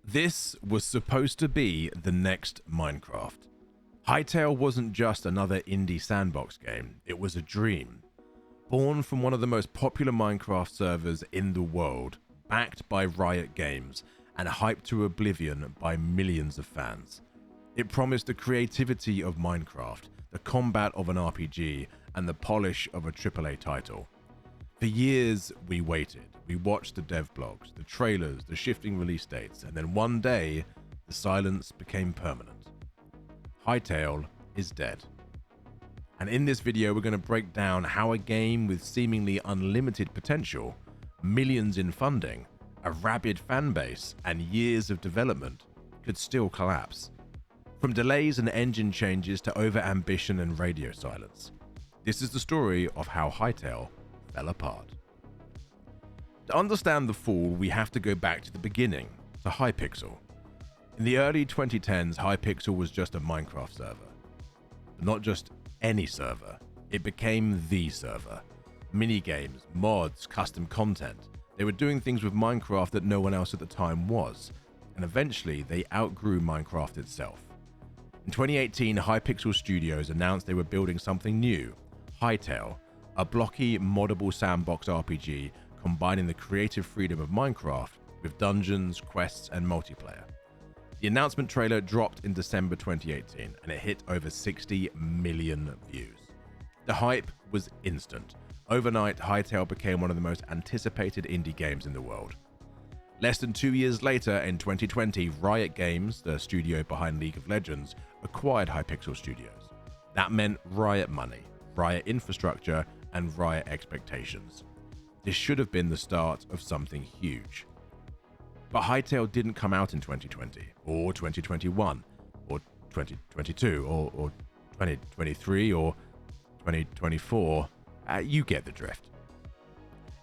This was supposed to be the next Minecraft. Hytale wasn't just another indie sandbox game, it was a dream. Born from one of the most popular Minecraft servers in the world, backed by Riot Games, and hyped to oblivion by millions of fans. It promised the creativity of Minecraft, the combat of an RPG, and the polish of a AAA title. For years, we waited. We watched the dev blogs, the trailers, the shifting release dates, and then one day, the silence became permanent. Hytale is dead. And in this video, we're going to break down how a game with seemingly unlimited potential, millions in funding, a rabid fan base, and years of development could still collapse. From delays and engine changes to over-ambition and radio silence. This is the story of how Hytale fell apart. To understand the fall, we have to go back to the beginning, to Hypixel. In the early 2010s, Hypixel was just a Minecraft server. But not just any server, it became the server. Minigames, mods, custom content. They were doing things with Minecraft that no one else at the time was, and eventually they outgrew Minecraft itself. In 2018, Hypixel Studios announced they were building something new, Hytale, a blocky, moddable sandbox RPG combining the creative freedom of Minecraft with dungeons, quests, and multiplayer. The announcement trailer dropped in December 2018, and it hit over 60 million views. The hype was instant. Overnight, Hytale became one of the most anticipated indie games in the world. Less than 2 years later, in 2020, Riot Games, the studio behind League of Legends, acquired Hypixel Studios. That meant Riot money, Riot infrastructure, and Riot expectations. This should have been the start of something huge. But Hytale didn't come out in 2020, or 2021, or 2022, or 2023, or 2024. You get the drift.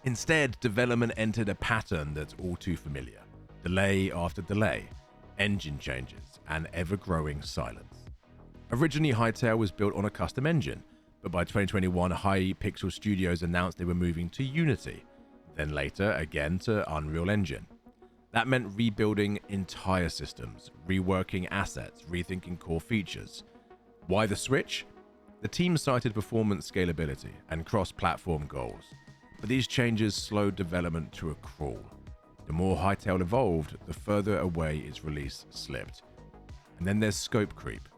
Instead, development entered a pattern that's all too familiar. Delay after delay, engine changes, and ever-growing silence. Originally, Hytale was built on a custom engine, but by 2021, Hypixel Studios announced they were moving to Unity, then later again to Unreal Engine. That meant rebuilding entire systems, reworking assets, rethinking core features. Why the switch? The team cited performance scalability and cross-platform goals, but these changes slowed development to a crawl. The more Hytale evolved, the further away its release slipped. And then there's scope creep.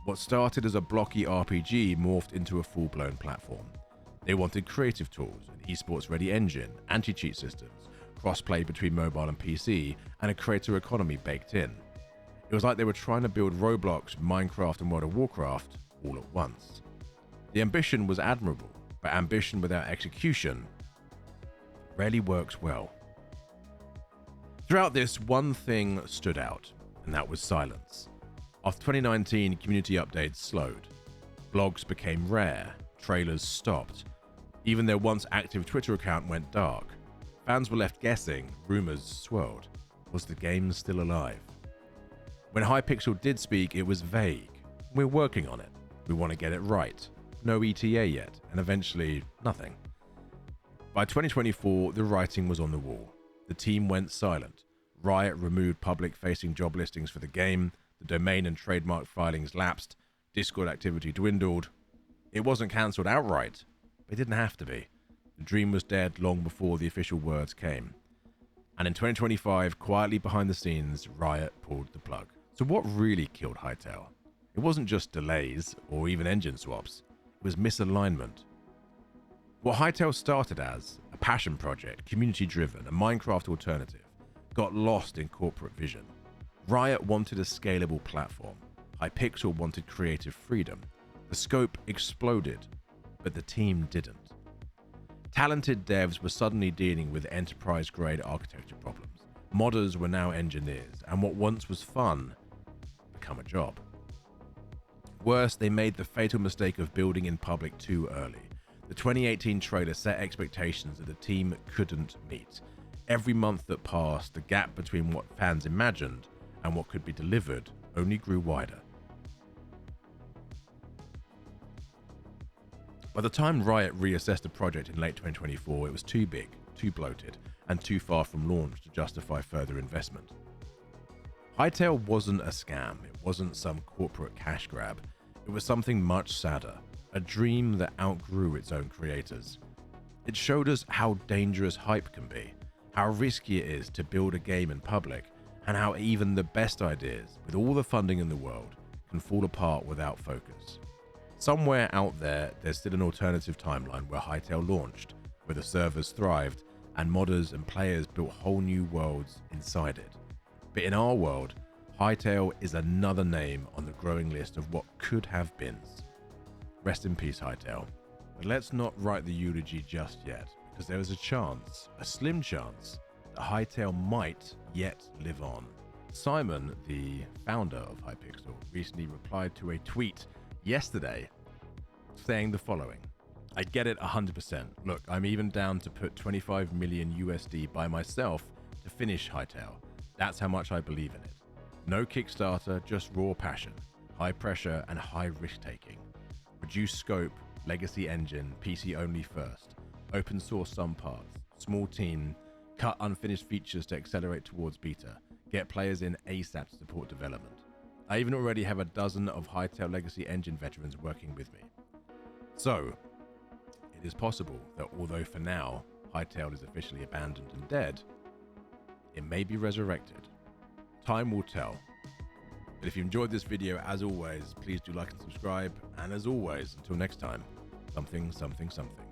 What started as a blocky RPG morphed into a full-blown platform. They wanted creative tools, an esports-ready engine, anti-cheat systems, cross-play between mobile and PC, and a creator economy baked in. It was like they were trying to build Roblox, Minecraft, and World of Warcraft all at once. The ambition was admirable, but ambition without execution rarely works well. Throughout this, one thing stood out, and that was silence. After 2019, community updates slowed. Blogs became rare, trailers stopped. Even their once active Twitter account went dark. Fans were left guessing, rumors swirled. Was the game still alive? When Hypixel did speak, it was vague. We're working on it. We want to get it right. No ETA yet, and eventually, nothing. By 2024, the writing was on the wall. The team went silent. Riot removed public-facing job listings for the game. The domain and trademark filings lapsed. Discord activity dwindled. It wasn't cancelled outright, but it didn't have to be. The dream was dead long before the official words came. And in 2025, quietly behind the scenes, Riot pulled the plug. So what really killed Hytale? It wasn't just delays or even engine swaps. It was misalignment. What Hytale started as, a passion project, community-driven, a Minecraft alternative, got lost in corporate vision. Riot wanted a scalable platform. Hypixel wanted creative freedom. The scope exploded, but the team didn't. Talented devs were suddenly dealing with enterprise-grade architecture problems. Modders were now engineers, and what once was fun became a job. Worse, they made the fatal mistake of building in public too early. The 2018 trailer set expectations that the team couldn't meet. Every month that passed, the gap between what fans imagined and what could be delivered only grew wider. By the time Riot reassessed the project in late 2024, it was too big, too bloated, and too far from launch to justify further investment. Hytale wasn't a scam. It wasn't some corporate cash grab. It was something much sadder, a dream that outgrew its own creators. It showed us how dangerous hype can be, how risky it is to build a game in public, and how even the best ideas, with all the funding in the world, can fall apart without focus. Somewhere out there, there's still an alternative timeline where Hytale launched, where the servers thrived, and modders and players built whole new worlds inside it. But in our world, Hytale is another name on the growing list of what could have beens. Rest in peace, Hytale. But let's not write the eulogy just yet, because there is a chance, a slim chance, that Hytale might yet live on. Simon, the founder of Hypixel, recently replied to a tweet yesterday saying the following: I get it 100%. Look, I'm even down to put 25 million USD by myself to finish Hytale. That's how much I believe in it. No Kickstarter, just raw passion, high pressure and high risk taking. Reduce scope, legacy engine, PC only first. Open source some parts, small team, cut unfinished features to accelerate towards beta. Get players in ASAP to support development. I even already have a dozen of Hytale legacy engine veterans working with me. So, it is possible that although for now, Hytale is officially abandoned and dead, it may be resurrected. Time will tell. But if you enjoyed this video, as always, please do like and subscribe. And as always, until next time, something, something, something.